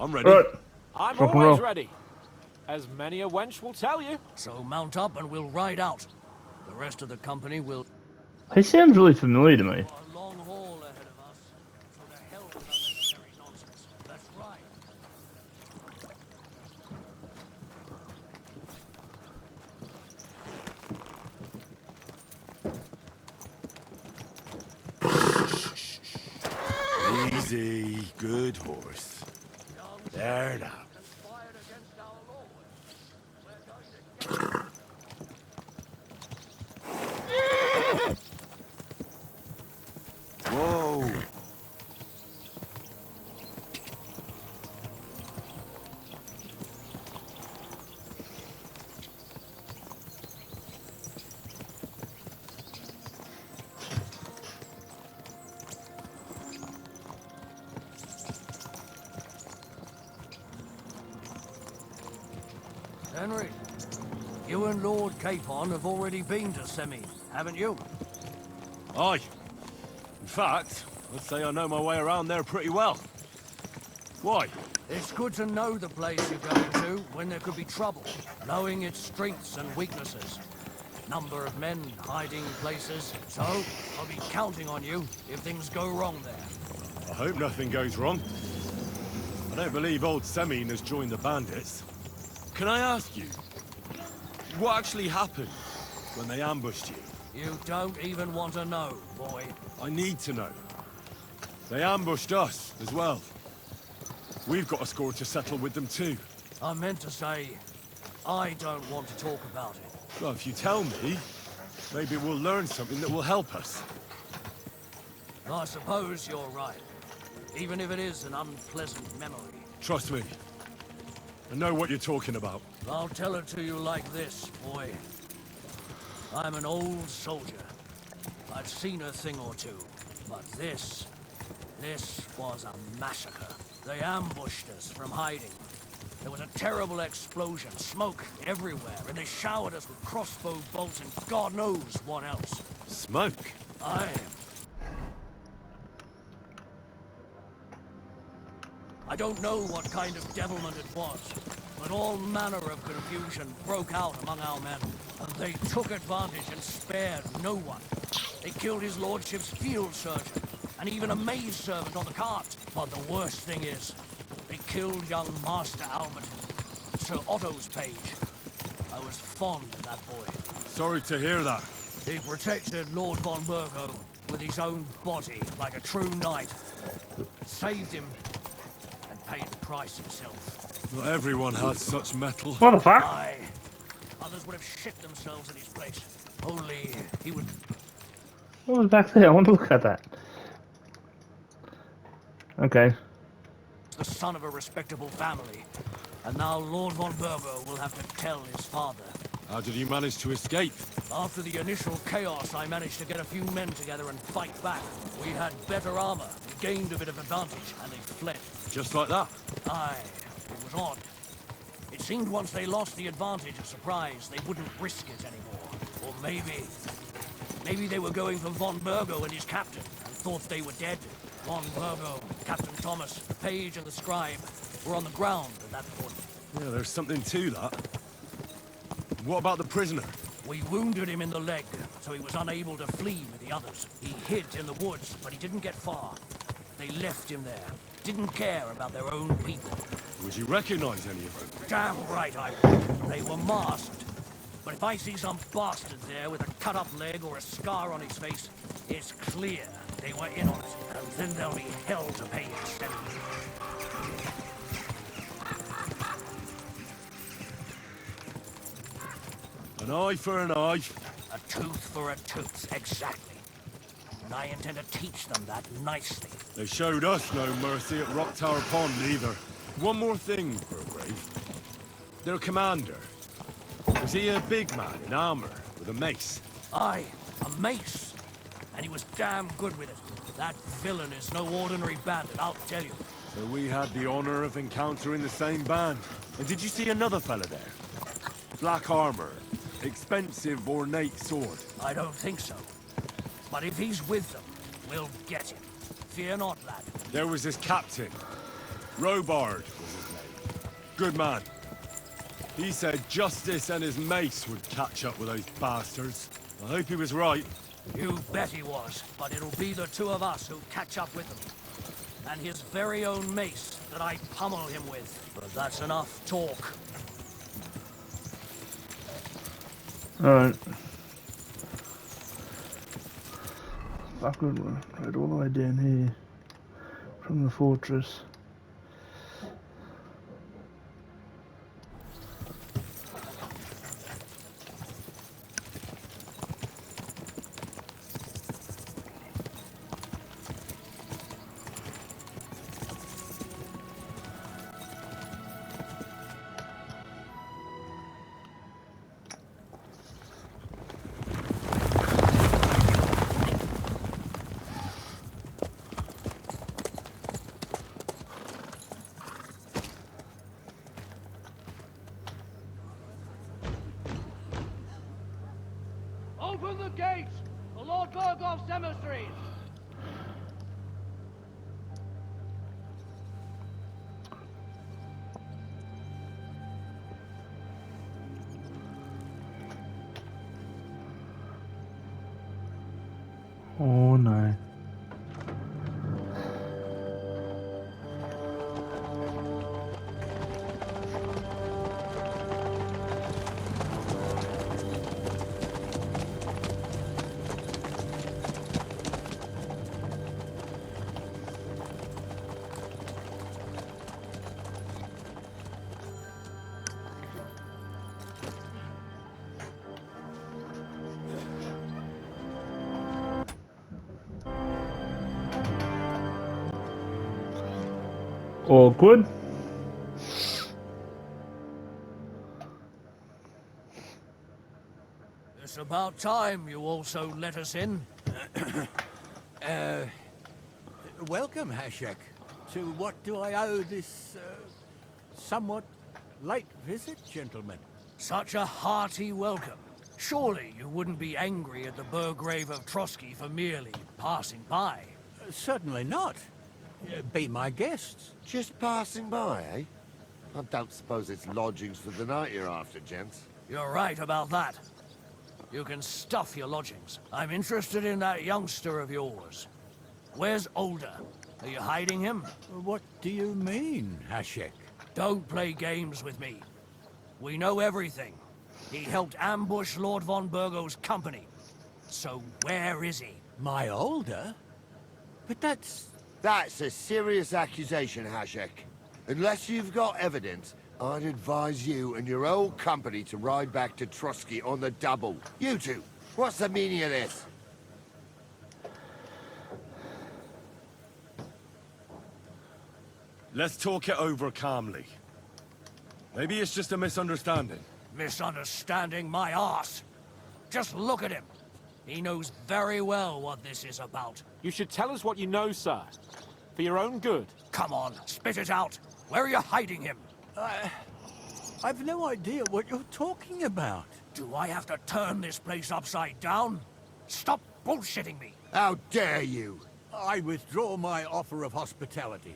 I'm ready. Right. I'm Rock and always roll. ready. As many a wench will tell you. So mount up and we'll ride out. The rest of the company will... He sounds really familiar to me. A long haul ahead of us. So to hell with unnecessary nonsense. That's right. Easy, good horse. There now. Conspired against our lord. Whoa. Henry, you and Lord Capon have already been to Semi, haven't you? Aye. In fact, I'd say I know my way around there pretty well. Why? It's good to know the place you're going to when there could be trouble, knowing its strengths and weaknesses. Number of men, hiding places. So, I'll be counting on you if things go wrong there. I hope nothing goes wrong. I don't believe old Semine has joined the bandits. Can I ask you, what actually happened when they ambushed you? You don't even want to know, boy. I need to know. They ambushed us as well. We've got a score to settle with them too. I meant to say, I don't want to talk about it. Well, if you tell me, maybe we'll learn something that will help us. I suppose you're right. Even if it is an unpleasant memory. Trust me. I know what you're talking about. I'll tell it to you like this, boy. I'm an old soldier. I've seen a thing or two. But this was a massacre. They ambushed us from hiding. There was a terrible explosion, smoke everywhere, and they showered us with crossbow bolts and God knows what else. Smoke? I don't know what kind of devilment it was, but all manner of confusion broke out among our men, and they took advantage and spared no one. They killed his lordship's field surgeon, and even a maid servant on the cart. But the worst thing is, they killed young Master Albert, Sir Otto's page. I was fond of that boy. Sorry to hear that. He protected Lord von Burgo with his own body like a true knight. Saved him and paid the price himself. Not everyone has such metal. What the fuck? Aye. Others would have shit themselves in his place. Only he would... What was back there? I want to look at that. Okay. the son of a respectable family. And now Lord von Burgo will have to tell his father. How did you manage to escape? After the initial chaos, I managed to get a few men together and fight back. We had better armor, we gained a bit of advantage, and they fled. Just like that? Aye, it was odd. It seemed once they lost the advantage of surprise, they wouldn't risk it anymore. Or maybe they were going for von Burgo and his captain, and thought they were dead. Von Burgo, Captain Thomas, the page and the scribe were on the ground at that point. Yeah, there's something to that. What about the prisoner? We wounded him in the leg, so he was unable to flee with the others. He hid in the woods, but he didn't get far. They left him there. Didn't care about their own people. Would you recognize any of them? Damn right I would. They were masked. But if I see some bastard there with a cut-up leg or a scar on his face, it's clear they were in on it. And then there'll be hell to pay its penalty. An eye for an eye. A tooth for a tooth, exactly. And I intend to teach them that nicely. They showed us no mercy at Rock Tower Pond either. One more thing, Burgrave. Their commander. Was he a big man in armor with a mace? Aye, a mace. And he was damn good with it. That villain is no ordinary bandit, I'll tell you. So we had the honor of encountering the same band. And did you see another fella there? Black armor. Expensive, ornate sword. I don't think so. But if he's with them, we'll get him. Fear not, lad. There was this captain. Robard was his Good man. He said Justice and his mace would catch up with those bastards. I hope he was right. You bet he was, but it'll be the two of us who catch up with them. And his very own mace that I pummel him with. But that's enough talk. Alright. Backward one. Right, all the way down here. From the fortress. Open the gates! The Lord Burgoff's emissaries! Oh no. Awkward. It's about time you also let us in. Welcome, Hashek. To what do I owe this, somewhat late visit, gentlemen? Such a hearty welcome. Surely you wouldn't be angry at the Burgrave of Trotsky for merely passing by. Certainly not. Be my guests. Just passing by, eh? I don't suppose it's lodgings for the night you're after, gents. You're right about that. You can stuff your lodgings. I'm interested in that youngster of yours. Where's Older? Are you hiding him? What do you mean, Hashek? Don't play games with me. We know everything. He helped ambush Lord von Burgo's company. So where is he? My older? But that's... That's a serious accusation, Hashek. Unless you've got evidence, I'd advise you and your old company to ride back to Trotsky on the double. You two, what's the meaning of this? Let's talk it over calmly. Maybe it's just a misunderstanding. Misunderstanding my arse. Just look at him. He knows very well what this is about. You should tell us what you know, sir. For your own good. Come on, spit it out. Where are you hiding him? I've no idea what you're talking about. Do I have to turn this place upside down? Stop bullshitting me. How dare you? I withdraw my offer of hospitality.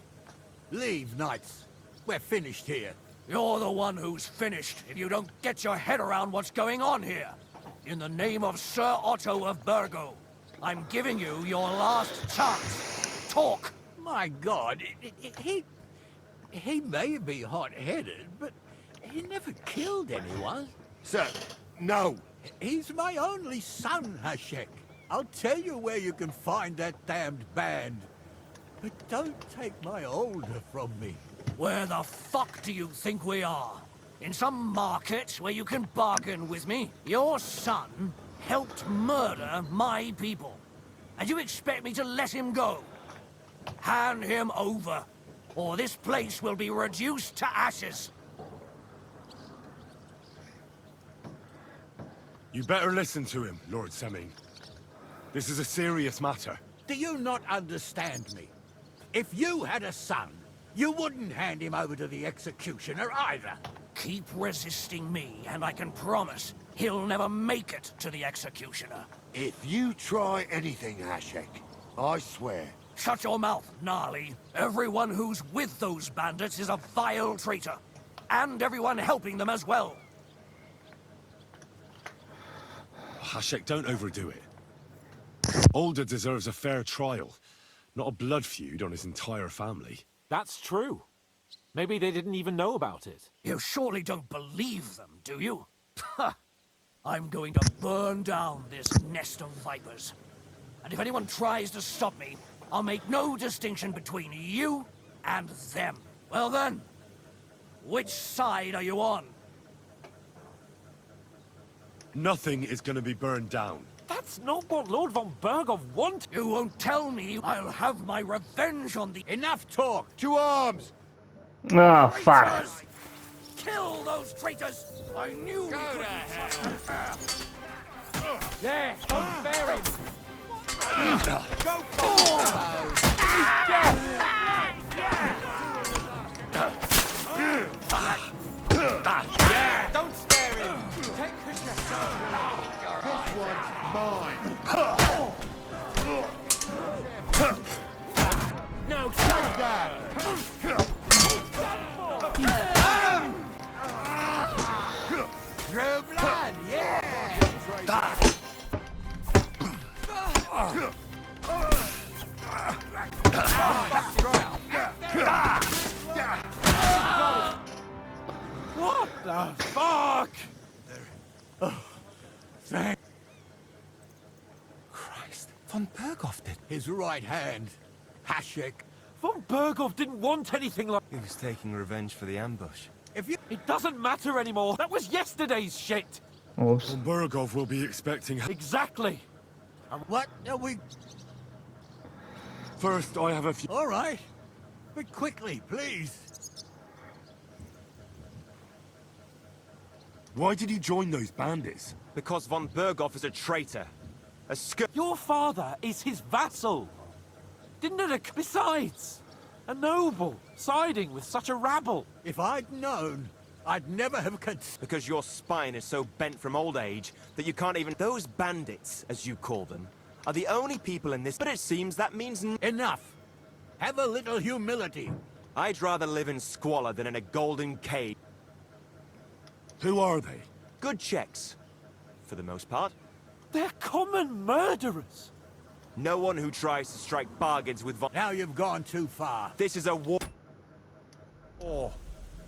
Leave, knights. We're finished here. You're the one who's finished if you don't get your head around what's going on here. In the name of Sir Otto of Burgo, I'm giving you your last chance. Talk! My God, he may be hot-headed, but he never killed anyone. Sir, no. He's my only son, Hashek. I'll tell you where you can find that damned band. But don't take my older from me. Where the fuck do you think we are? In some market where you can bargain with me? Your son helped murder my people. And you expect me to let him go? Hand him over, or this place will be reduced to ashes. You better listen to him, Lord Seming. This is a serious matter. Do you not understand me? If you had a son, you wouldn't hand him over to the executioner either. Keep resisting me, and I can promise he'll never make it to the executioner. If you try anything, Hashek, I swear. Shut your mouth, Gnarly. Everyone who's with those bandits is a vile traitor. and everyone helping them as well. Hashek, don't overdo it. Alder deserves a fair trial, not a blood feud on his entire family. That's true. Maybe they didn't even know about it. You surely don't believe them, do you? Ha! I'm going to burn down this nest of vipers. And if anyone tries to stop me, I'll make no distinction between you and them. Well then, which side are you on? Nothing is going to be burned down. That's not what Lord von Berghoff wanted. You won't tell me I'll have my revenge on the Enough talk! To arms! Oh, fuck. traitors! Kill those traitors! I knew we couldn't trust them. There, don't spare him. Don't spare him. Take No, take that! True blood, yeah! What the fuck? Thank Christ. Von Berghoff did. his right hand, Hashek. Von Berghoff didn't want anything like... He was taking revenge for the ambush. If you... It doesn't matter anymore. That was yesterday's shit. Oops. Burgov will be expecting... Exactly. What are we... First, I have a few... All right. But quickly, please. Why did you join those bandits? Because von Berghoff is a traitor. A Your father is his vassal. Didn't it occur? Besides, a noble siding with such a rabble. If I'd known, I'd never have Because your spine is so bent from old age that you can't even... Those bandits, as you call them, are the only people in this... But it seems that means... Enough. Have a little humility. I'd rather live in squalor than in a golden cage. Who are they? Good checks, for the most part. They're common murderers. No one who tries to strike bargains with von... Now you've gone too far. This is a war.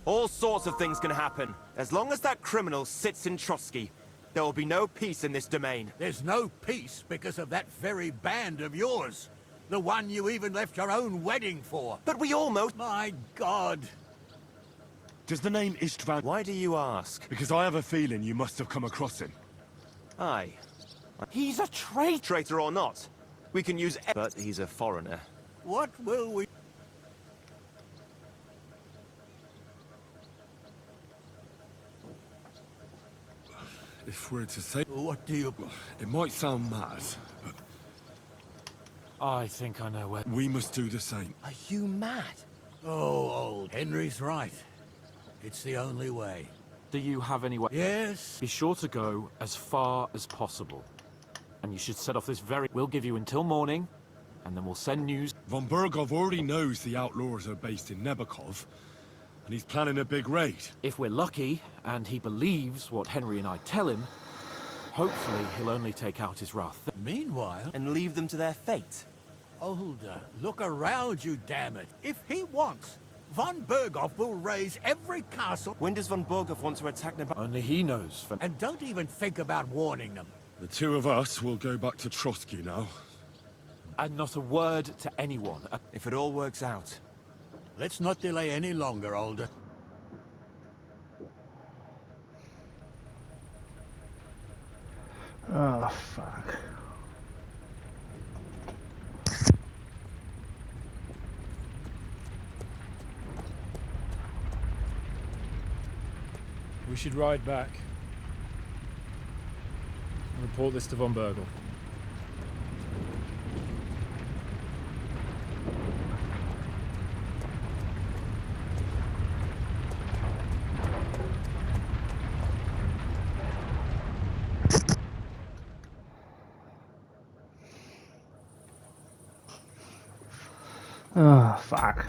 All sorts of things can happen. As long as that criminal sits in Trotsky, there will be no peace in this domain. There's no peace because of that very band of yours. The one you even left your own wedding for. But we almost... My God. Does the name Istvan... Why do you ask? Because I have a feeling you must have come across him. Aye. He's a traitor. Traitor or not, we can use... But he's a foreigner. What will we... If we're to say... What do you... It might sound mad, but I think I know where. we must do the same. Are you mad? Oh, old Henry's right. It's the only way. Do you have any way? Yes? Be sure to go as far as possible. And you should set off this very... We'll give you until morning, and then we'll send news. Von Bergov already knows the outlaws are based in Nebakov, and he's planning a big raid. If we're lucky, and he believes what Henry and I tell him, hopefully he'll only take out his wrath. Meanwhile... And leave them to their fate? Older, look around you, damn it. If he wants, von Berghoff will raise every castle... When does von Berghoff want to attack Nebakov? Only he knows. For... And don't even think about warning them. The two of us will go back to Trotsky now. And not a word to anyone. If it all works out. Let's not delay any longer, Older. Oh, fuck. We should ride back and report this to von Bergel. Oh, fuck.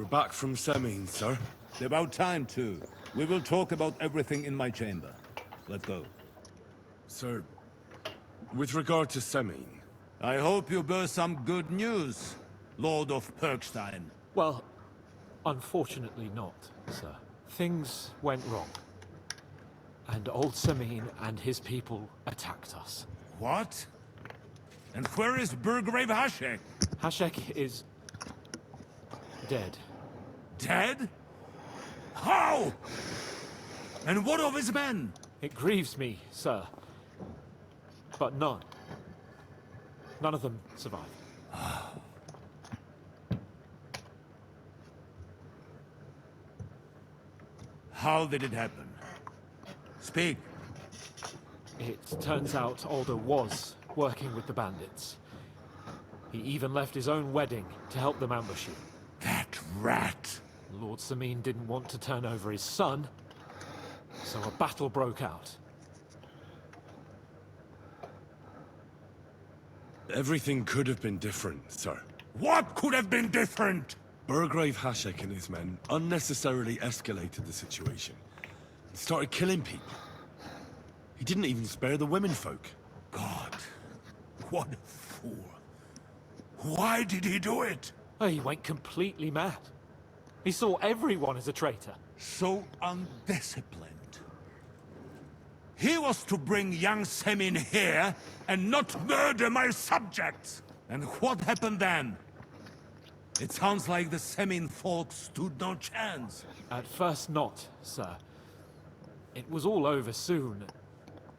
We're back from Semine, sir. About time, too. We will talk about everything in my chamber. Let's go. Sir, with regard to Semine... I hope you bear some good news, Lord of Perkstein. Well, unfortunately not, sir. Things went wrong. And old Semine and his people attacked us. What? And where is Burgrave Hashek? Hashek is... dead. Dead? How? And what of his men? It grieves me, sir. But none of them survived. How did it happen? Speak. It turns out Alder was working with the bandits. He even left his own wedding to help them ambush you. That rat! Lord Semine didn't want to turn over his son, so a battle broke out. Everything could have been different, sir. What could have been different? Burgrave Hashek and his men unnecessarily escalated the situation. He started killing people. He didn't even spare the womenfolk. God, what a fool. Why did he do it? Oh, he went completely mad. He saw everyone as a traitor. So undisciplined. He was to bring young Semine here and not murder my subjects. And what happened then? It sounds like the Semine folk stood no chance. At first not, sir. It was all over soon.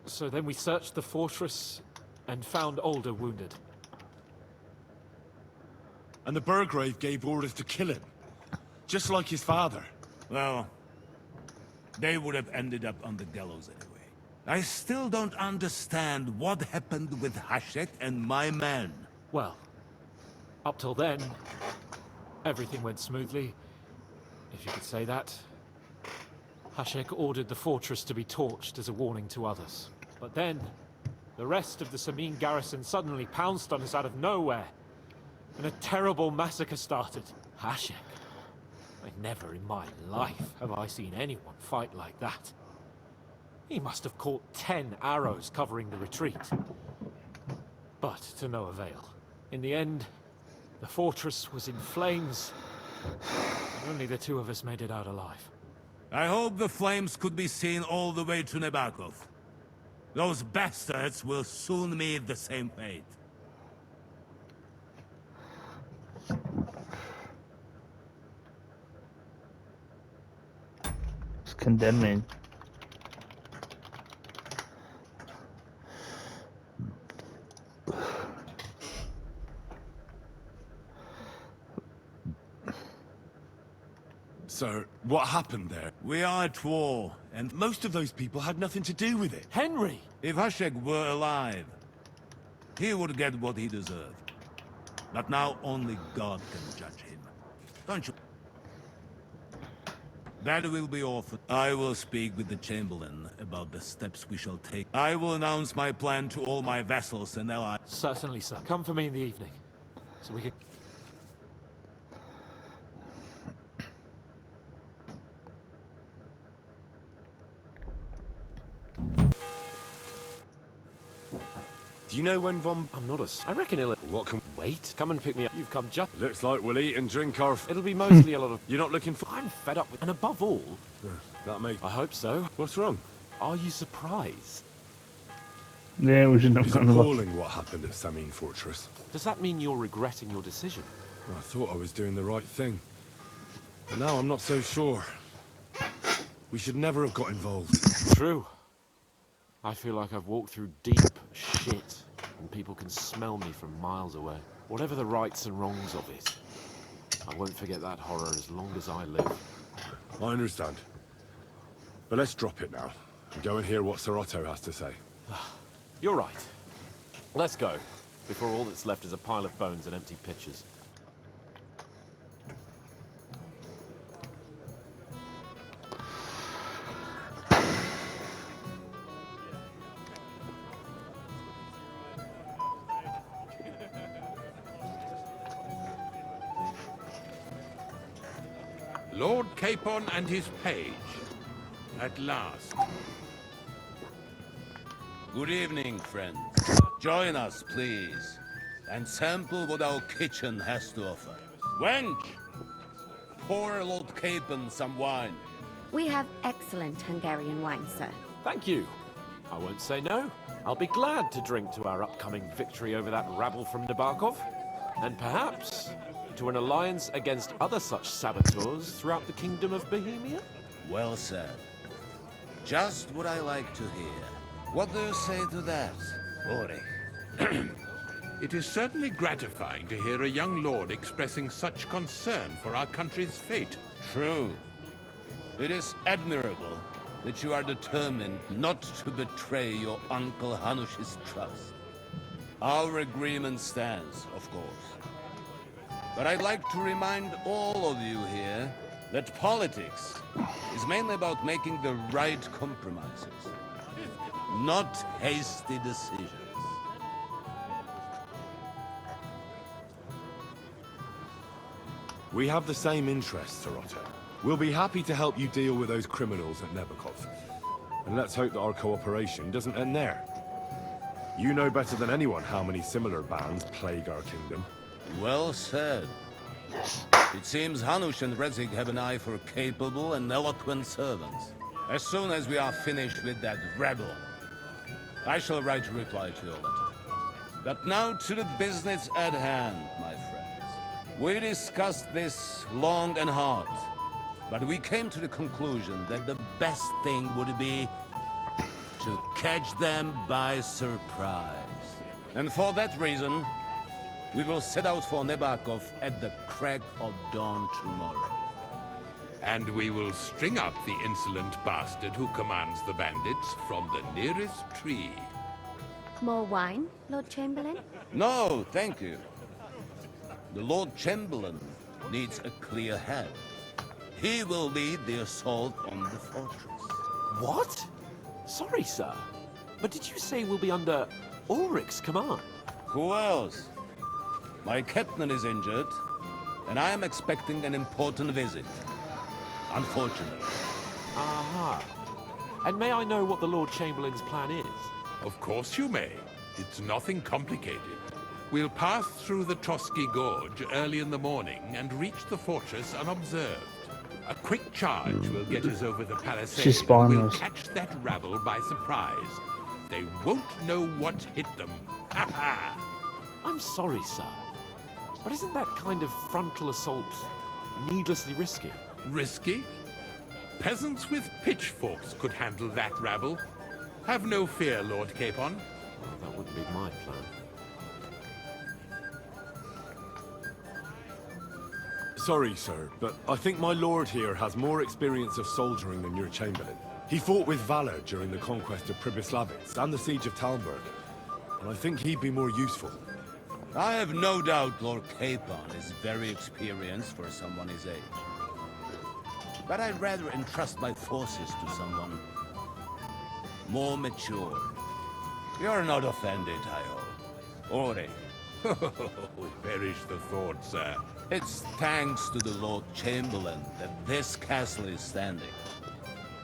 So then we searched the fortress and found Alder wounded. And the Burgrave gave orders to kill him. Just like his father. Well, they would have ended up on the gallows anyway. I still don't understand what happened with Hashek and my men. Well, up till then, everything went smoothly, if you could say that. Hashek ordered the fortress to be torched as a warning to others. But then, the rest of the Semine garrison suddenly pounced on us out of nowhere, and a terrible massacre started. Hashek. Never in my life have I seen anyone fight like that. He must have caught 10 arrows covering the retreat. But to no avail. In the end, the fortress was in flames, and only the two of us made it out alive. I hope the flames could be seen all the way to Nebakov. Those bastards will soon meet the same fate. It's condemning. So, what happened there? We are at war, and Most of those people had nothing to do with it. Henry! if Hashek were alive, he would get what he deserved. But now only God can judge him. Don't you? That will be awful. I will speak with the Chamberlain about the steps we shall take. I will announce my plan to all my vassals and allies. Certainly, sir. Come for me in the evening, so we can... Do you know when Von... I'm not I reckon he'll... What can... Wait, come and pick me up. You've come just... Looks like we'll eat and drink our... It'll be mostly a lot of... You're not looking for... I'm fed up with... And above all... That may... I hope so. What's wrong? Are you surprised? Yeah, we should not It's go on the appalling what happened at Semine Fortress. Does that mean you're regretting your decision? I thought I was doing the right thing. But now I'm not so sure. We should never have got involved. True. I feel like I've walked through deep shit, and people can smell me from miles away. Whatever the rights and wrongs of it, I won't forget that horror as long as I live. I understand. But let's drop it now, and go and hear what Sir Otto has to say. You're right. Let's go, before all that's left is a pile of bones and empty pitchers. Lord Capon and his page. At last. Good evening, friends. Join us, please, and sample what our kitchen has to offer. Wench! Pour Lord Capon some wine. We have excellent Hungarian wine, sir. Thank you. I won't say no. I'll be glad to drink to our upcoming victory over that rabble from Nabarkov. And perhaps to an alliance against other such saboteurs throughout the Kingdom of Bohemia? Well said. Just what I like to hear. What do you say to that, Ulrich? It is certainly gratifying to hear a young lord expressing such concern for our country's fate. True. It is admirable that you are determined not to betray your Uncle Hanush's trust. Our agreement stands, of course. But I'd like to remind all of you here that politics is mainly about making the right compromises, not hasty decisions. We have the same interests, Sir Otto. We'll be happy to help you deal with those criminals at Nebakov. And let's hope that our cooperation doesn't end there. You know better than anyone how many similar bands plague our kingdom. Well said. It seems Hanush and Rezig have an eye for capable and eloquent servants. As soon as we are finished with that rebel, I shall write a reply to your letter. But now to the business at hand, my friends. We discussed this long and hard, but we came to the conclusion that the best thing would be to catch them by surprise. And for that reason, we will set out for Nebakov at the crack of dawn tomorrow. And we will string up the insolent bastard who commands the bandits from the nearest tree. More wine, Lord Chamberlain? No, thank you. The Lord Chamberlain needs a clear head. He will lead the assault on the fortress. What? Sorry, sir. But did you say we'll be under Ulrich's command? Who else? My captain is injured, and I am expecting an important visit. Unfortunately. Aha. And may I know what the Lord Chamberlain's plan is? Of course you may. It's nothing complicated. We'll pass through the Trotsky Gorge early in the morning and reach the fortress unobserved. A quick charge will get us over the palisade. She's spying We'll us. catch that rabble by surprise. They won't know what hit them. Ha ha! I'm sorry, sir. But isn't that kind of frontal assault needlessly risky? Risky? Peasants with pitchforks could handle that rabble. Have no fear, Lord Capon. Well, that wouldn't be my plan. Sorry, sir, but I think my lord here has more experience of soldiering than your chamberlain. He fought with valor during the conquest of Pribyslavitz and the siege of Talmberg, and I think he'd be more useful. I have no doubt Lord Capon is very experienced for someone his age. But I'd rather entrust my forces to someone more mature. You're not offended, I hope. Ulrich. Perish the thought, sir. It's thanks to the Lord Chamberlain that this castle is standing.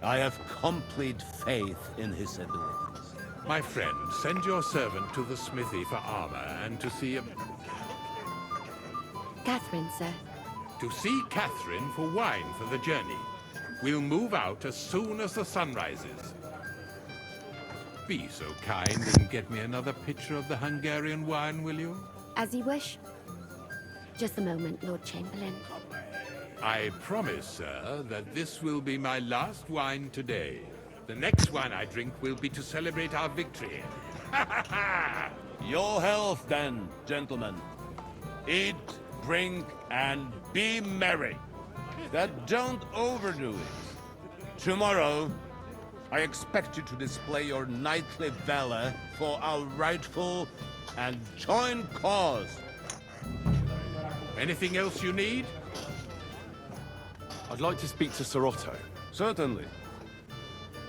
I have complete faith in his abilities. My friend, send your servant to the smithy for armor and to see Catherine, sir. To see Catherine for wine for the journey. We'll move out as soon as the sun rises. Be so kind and get me another pitcher of the Hungarian wine, will you? As you wish. Just a moment, Lord Chamberlain. I promise, sir, that this will be my last wine today. The next wine I drink will be to celebrate our victory. Your health, then, gentlemen. Eat, drink, and be merry. But don't overdo it. Tomorrow, I expect you to display your knightly valor for our rightful and joint cause. Anything else you need? I'd like to speak to Sir Otto. Certainly.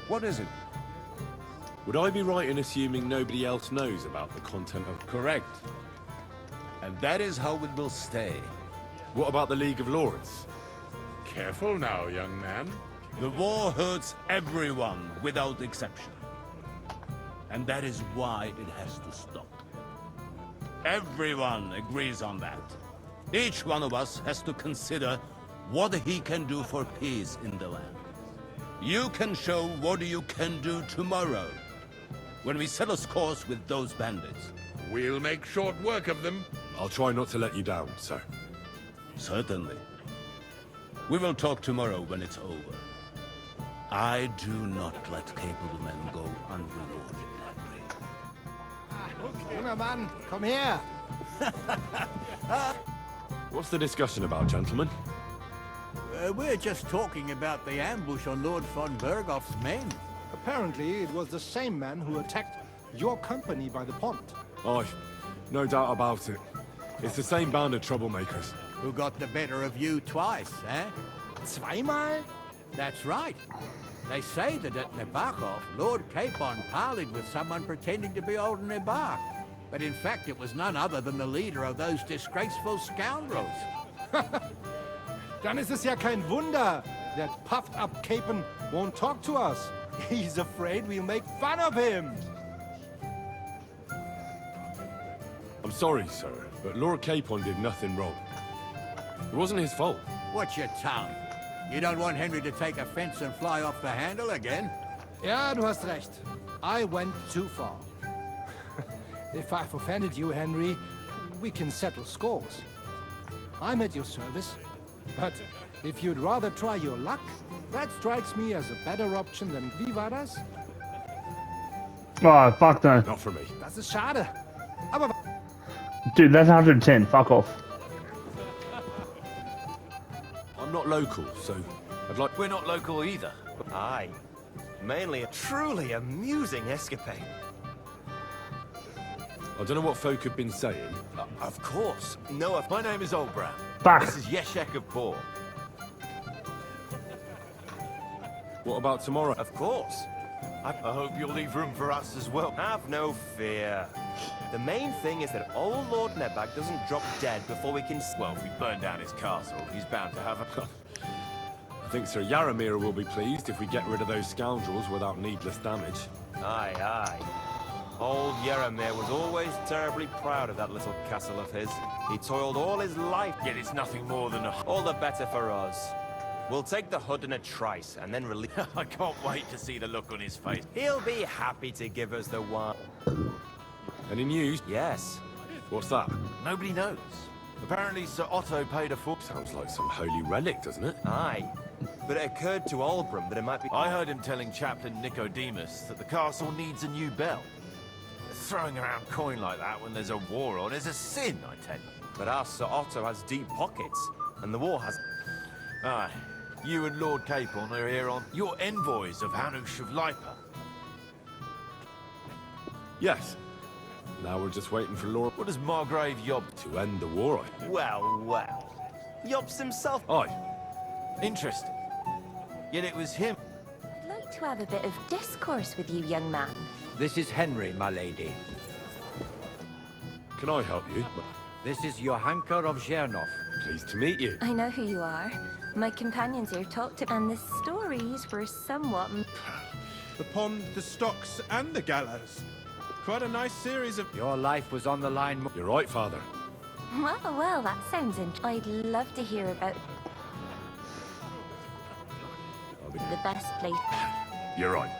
What is it? Would I be right in assuming nobody else knows about the content of... Correct. And that is how it will stay. What about the League of Lords? Careful now, young man. The war hurts everyone without exception. And that is why it has to stop. Everyone agrees on that. Each one of us has to consider what he can do for peace in the land. You can show what you can do tomorrow, when we settle scores with those bandits. We'll make short work of them. I'll try not to let you down, sir. Certainly. We will talk tomorrow when it's over. I do not let capable men go unrewarded, Landry. Junger Mann, komm her! What's the discussion about, gentlemen? We're just talking about the ambush on Lord von Bergoff's men. Apparently, it was the same man who attacked your company by the pond. Aye, no doubt about it. It's the same band of troublemakers. Who got the better of you twice, eh? Zweimal? That's right. They say that at Nebachov, Lord Capon parleyed with someone pretending to be old Nebar. But in fact, it was none other than the leader of those disgraceful scoundrels. Dann ist es ja kein Wunder. That puffed-up Capon won't talk to us. He's afraid we'll make fun of him. I'm sorry, sir, but Lord Capon did nothing wrong. It wasn't his fault. Watch your tongue. You don't want Henry to take offense and fly off the handle again? Ja, du hast recht. I went too far. If I've offended you, Henry, we can settle scores. I'm at your service. But if you'd rather try your luck, that strikes me as a better option than wie war das? Oh, fuck no. Not for me. Das ist schade. Aber Dude, that's 110. Fuck off. I'm not local, so I'd like... We're not local either. Aye. Mainly a truly amusing escapade. I don't know what folk have been saying. Of course. No, my name is Olbram. Fuck. This is Yeshek of Boar. What about tomorrow? Of course. I hope you'll leave room for us as well. Have no fear. The main thing is that old Lord Nebag doesn't drop dead before we can... Well, if we burn down his castle, he's bound to have a... I think Sir Yaramir will be pleased if we get rid of those scoundrels without needless damage. Aye, aye. Old Yaramir was always terribly proud of that little castle of his. He toiled all his life, yet it's nothing more than a... All the better for us. We'll take the hood in a trice, and then release... I can't wait to see the look on his face. He'll be happy to give us the one. Any news? Yes. What's that? Nobody knows. Apparently Sir Otto paid a fork. Sounds like some holy relic, doesn't it? Aye. But it occurred to Olbram that it might be... I heard him telling Chaplain Nicodemus that the castle needs a new bell. Throwing around coin like that when there's a war on is a sin, I tell you. But our Sir Otto has deep pockets, and the war has... Aye. You and Lord Capon are here on... You're envoys of Hanush of Lipa. Yes. Now we're just waiting for Lord... What does Margrave Yob... To end the war, I think. Well, well. Yob's himself... Aye. Interesting. Yet it was him... I'd like to have a bit of discourse with you, young man. This is Henry, my lady. Can I help you? This is Johanka of Zhernov. Pleased to meet you. I know who you are. My companions here talked to... And the stories were somewhat... The pond, the stocks, and the gallows. Quite a nice series of... Your life was on the line... You're right, Father. Well, well, that sounds I'd love to hear about... The best place... You're right.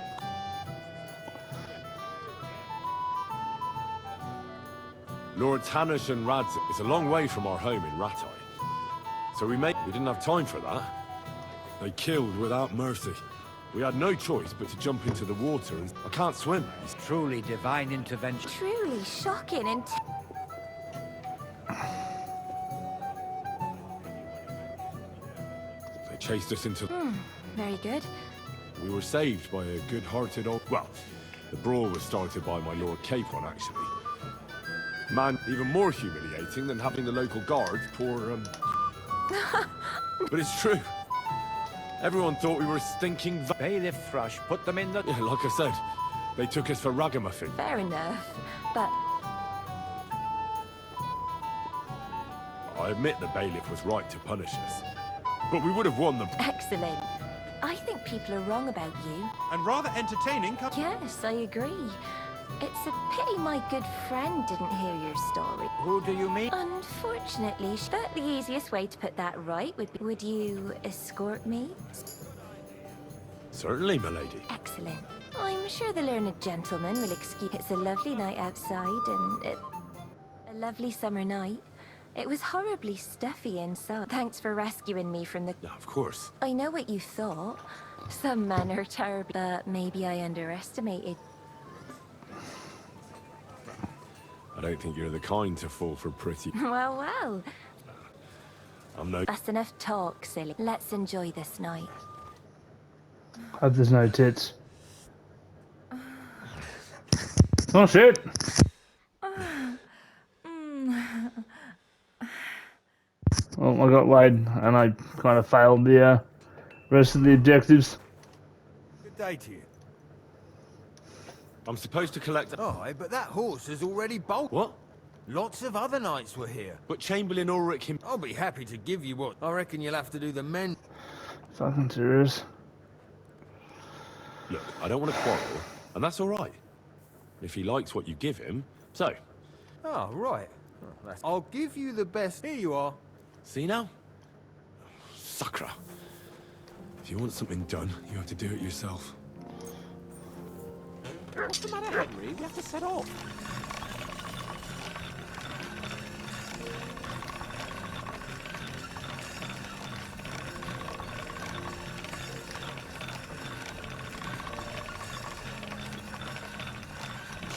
Lord Hanush and Radz is a long way from our home in Ratai. So we didn't have time for that. They killed without mercy. We had no choice but to jump into the water and... I can't swim. It's truly divine intervention. Truly shocking and... They chased us into... very good. We were saved by a good-hearted old... Well, the brawl was started by my Lord Capon, actually. Man, even more humiliating than having the local guards pour, But it's true. Everyone thought we were stinking... Bailiff Thrush put them in the... Yeah, like I said, they took us for ragamuffin. Fair enough, but... I admit the bailiff was right to punish us. But we would have won them. Excellent. I think people are wrong about you. And rather entertaining. Yes, I agree. It's a pity my good friend didn't hear your story. Who do you mean? Unfortunately, but the easiest way to put that right would be, would you escort me? Certainly, milady. Excellent. I'm sure the learned gentleman will excuse. It's a lovely night outside and a lovely summer night. It was horribly stuffy inside. Thanks for rescuing me from the... Of course. I know what you thought. Some men are terrible, but maybe I underestimated. I don't think you're the kind to fall for pretty... Well. I'm no... That's enough talk, silly. Let's enjoy this night. Hope there's no tits. Oh shit! Well, I got laid and I kind of failed the rest of the objectives. Good day to you. I'm supposed to collect... Oh, but that horse has already bolted. What? Lots of other knights were here. But Chamberlain Ulrich him... I'll be happy to give you what. I reckon you'll have to do the men. Fucking serious. Look, I don't want to quarrel, and that's all right. If he likes what you give him, so... Oh, right. I'll give you the best. Here you are. See now? Sacra. If you want something done, you have to do it yourself. What's the matter, Henry? We have to set off.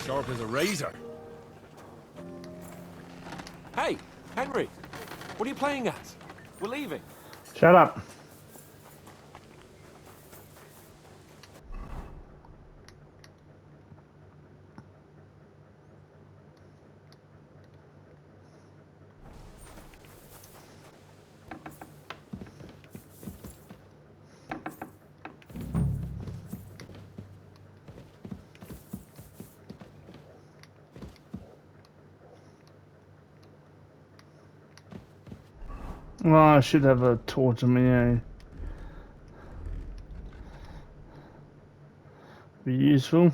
Sharp as a razor. Hey, Henry. What are you playing at? We're leaving. Shut up. Well, I should have a torch on me, eh? Be useful.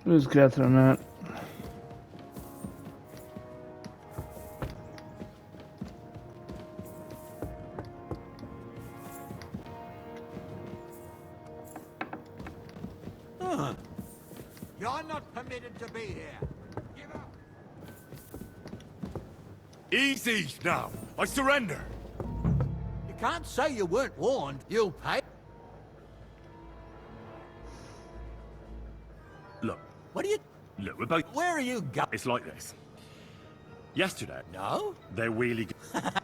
Who's Catherine at? You're not permitted to be here. Give up. Easy now. I surrender. You can't say you weren't warned. You'll pay. Look. What are you... Look, we're both... Where are you going? It's like this. Yesterday... No? They're wheelie...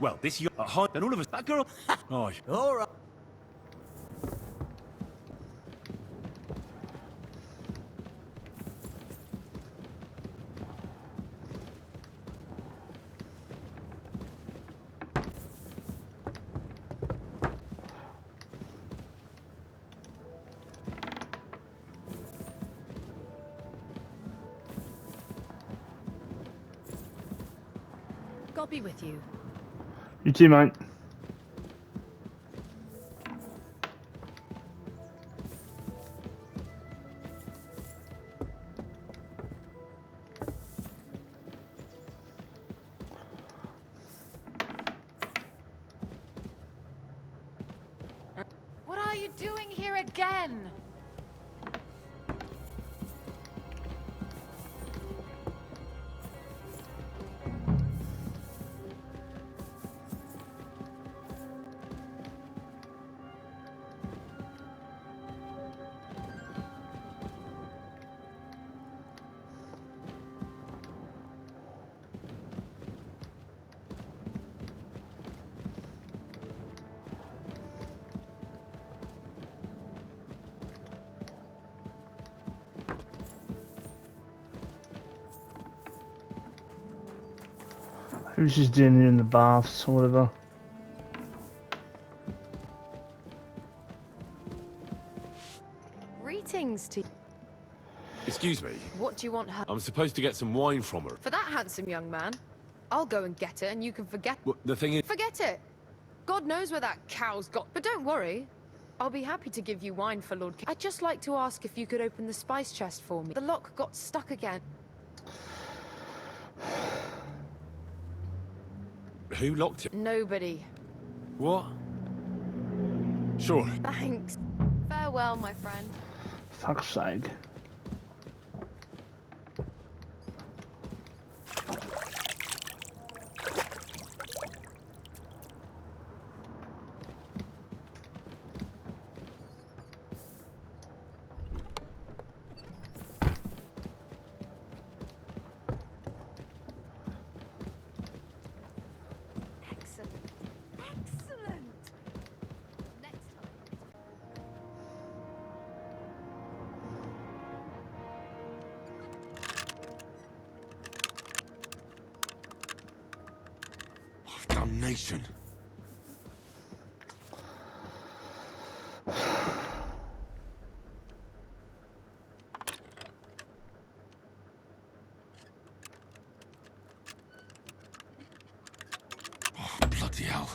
well, this year... and all of us... That girl... oh, All right. God be with you. You too, mate. What are you doing here again? Maybe she's doing it in the baths or whatever. Greetings to you. Excuse me. What do you want her? I'm supposed to get some wine from her. For that handsome young man? I'll go and get it and you can forget. Well, the thing is... Forget it! God knows where that cow's got. But don't worry. I'll be happy to give you wine for Lord I'd just like to ask if you could open the spice chest for me. The lock got stuck again. Who locked it? Nobody. What? Sure. Thanks. Farewell, my friend. Fuck's sake. Damnation. Oh, bloody hell.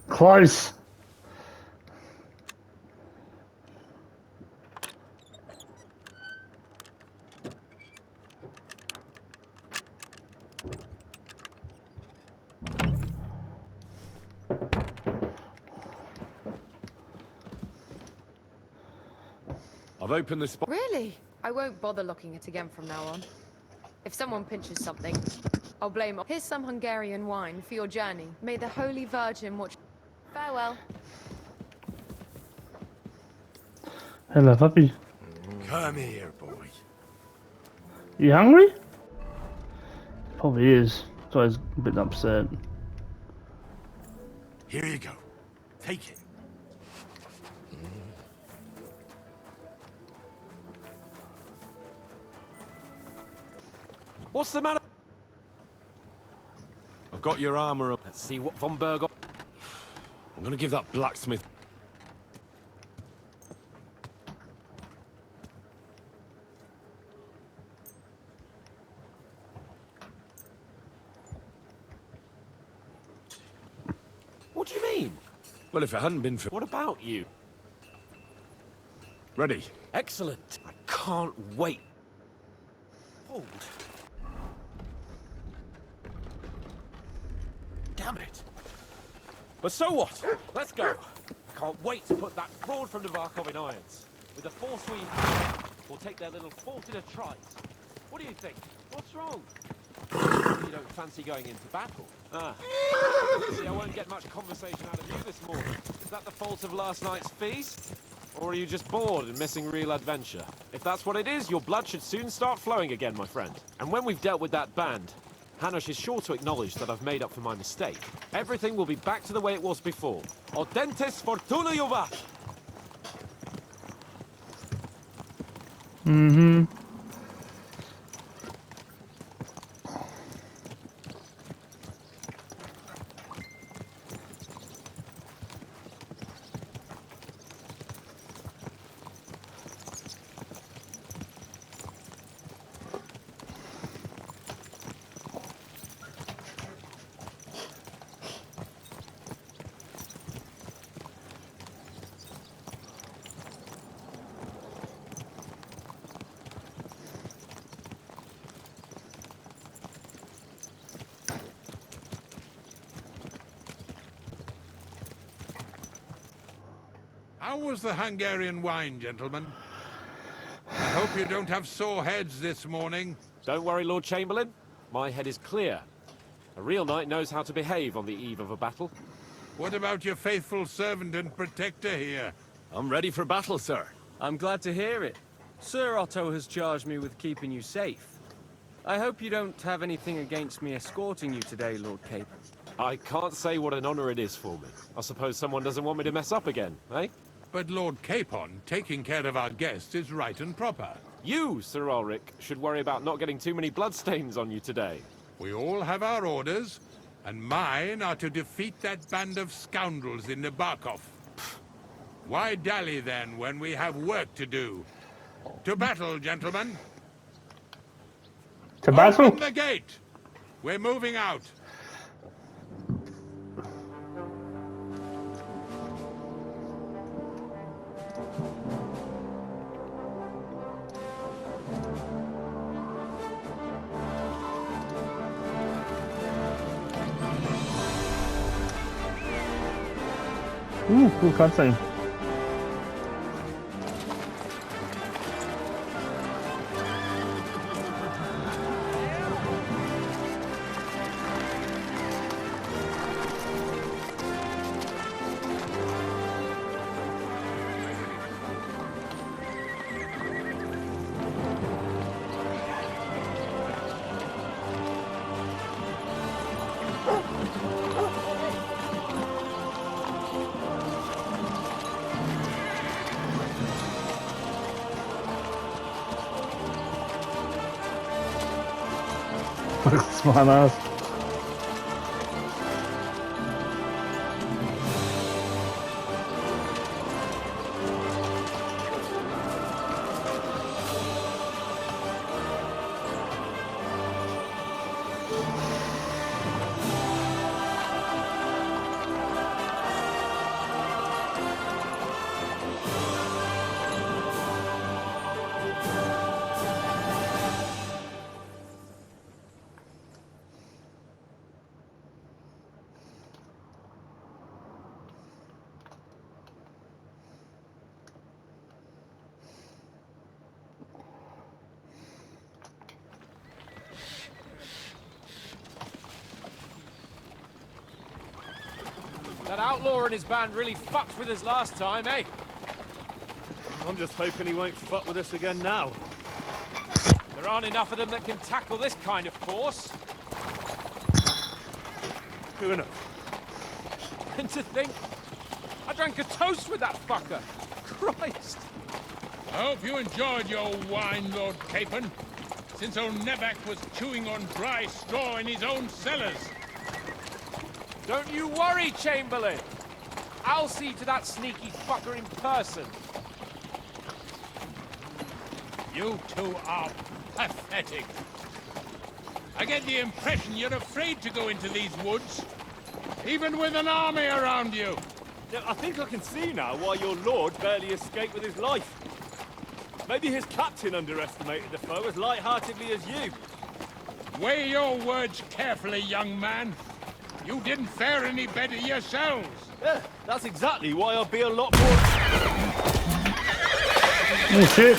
Close. I've opened the spot. Really? I won't bother locking it again from now on. If someone pinches something, I'll blame. Here's some Hungarian wine for your journey. May the Holy Virgin watch. Farewell. Hello, puppy. Come here, boy. You hungry? Probably is. So he's a bit upset. Here you go. Take it. What's the matter? I've got your armor up. Let's see what von Berg... I'm gonna give that blacksmith... What do you mean? Well, if it hadn't been for... What about you? Ready. Excellent. I can't wait. Hold. Damn it. But so what? Let's go. Can't wait to put that fraud from Novarkov in irons. With the force we have, we'll take their little fortunate tries. What do you think? What's wrong? You don't fancy going into battle? Ah. See, I won't get much conversation out of you this morning. Is that the fault of last night's feast? Or are you just bored and missing real adventure? If that's what it is, your blood should soon start flowing again, my friend. And when we've dealt with that band, Hanush is sure to acknowledge that I've made up for my mistake. Everything will be back to the way it was before. Audentes fortuna juvat! Mm-hmm. How was the Hungarian wine, gentlemen? I hope you don't have sore heads this morning. Don't worry, Lord Chamberlain. My head is clear. A real knight knows how to behave on the eve of a battle. What about your faithful servant and protector here? I'm ready for battle, sir. I'm glad to hear it. Sir Otto has charged me with keeping you safe. I hope you don't have anything against me escorting you today, Lord Cape. I can't say what an honor it is for me. I suppose someone doesn't want me to mess up again, eh? But Lord Capon, taking care of our guests is right and proper. You, Sir Ulrich, should worry about not getting too many bloodstains on you today. We all have our orders, and mine are to defeat that band of scoundrels in Nebakov. Why dally then when we have work to do? To battle, gentlemen! To battle? Open the gate! We're moving out. Ooh, cool cutscene. Smart ass. That outlaw and his band really fucked with us last time, eh? I'm just hoping he won't fuck with us again now. There aren't enough of them that can tackle this kind of force. True enough. And to think, I drank a toast with that fucker. Christ. I hope you enjoyed your wine, Lord Capon, since old Nevac was chewing on dry straw in his own cellars. Don't you worry, Chamberlain. I'll see to that sneaky fucker in person. You two are pathetic. I get the impression you're afraid to go into these woods, even with an army around you. Yeah, I think I can see now why your lord barely escaped with his life. Maybe his captain underestimated the foe as light-heartedly as you. Weigh your words carefully, young man. You didn't fare any better yourselves. Yeah, that's exactly why I'll be a lot more... Oh shit.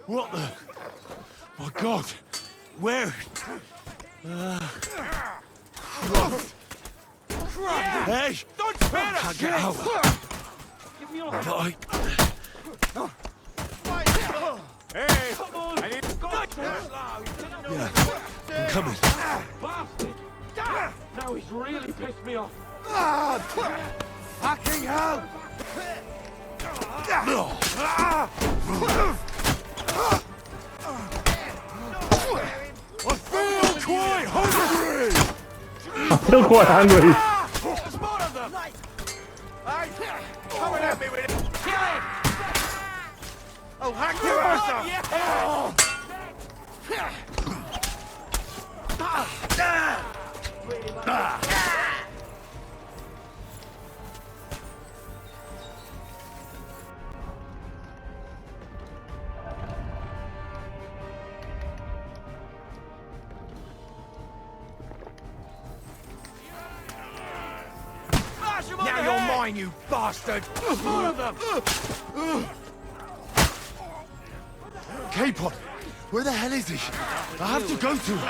What the? My God! Where? Hey! Don't spare I us! can't get out. Give me your But I... Hey! I need to go! Yeah, I'm coming. Bastard! Now he's really pissed me off. Fucking hell! I feel quite hungry! I feel quite hungry. There's more of them! Coming at me with it! Kill him! Oh, hang your ass up! Now you're mine! wine, you bastard! More of them! Capon, where the hell is he? I have to go to him.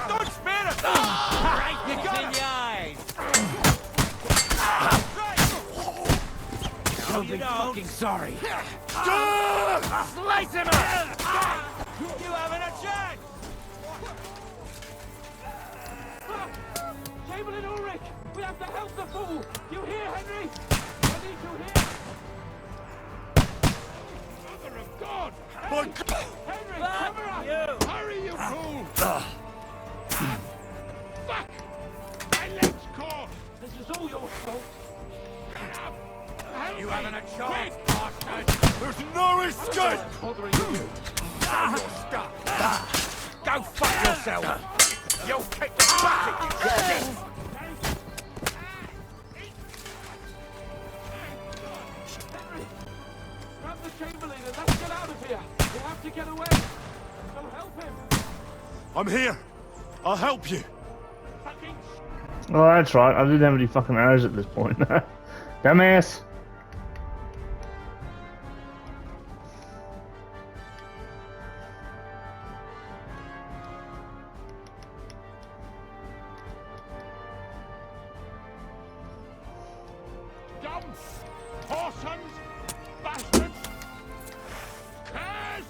Don't spare it! Right, you got in your eyes! You'll be fucking sorry. Slice him up! You haven't a chance! Chamberlain Ulrich! We have to help the fool! You hear, Henry? I need you here! Mother of God! Henry, cover up! Hurry, you fool! Fuck! My leg's caught! This is all your fault. You haven't a choice, bastard! There's no escape! Bothering you. Now you're stuck! Go fuck yourself! You'll kick the bucket, you shit! Grab the Chamberlain and let's get out of here. We have to get away. So help him. I'm here. I'll help you. Oh, that's right. I didn't have any fucking arrows at this point. Dumbass. Dumb! Whoresons! Bastards! Curs!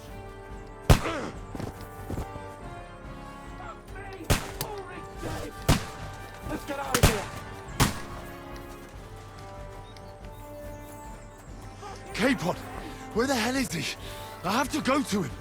Let's get out of here. Capon, where the hell is he? I have to go to him.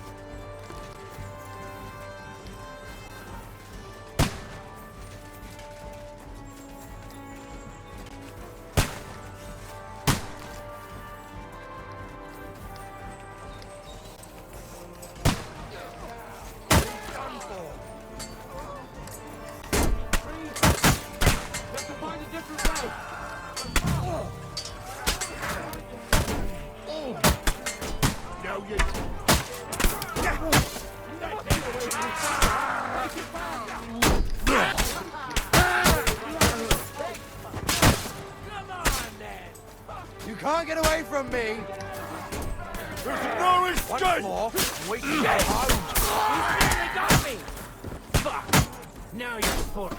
You can't get away from me! There's no escape! Once more, we can get home! You really got me! Fuck! Now you're full.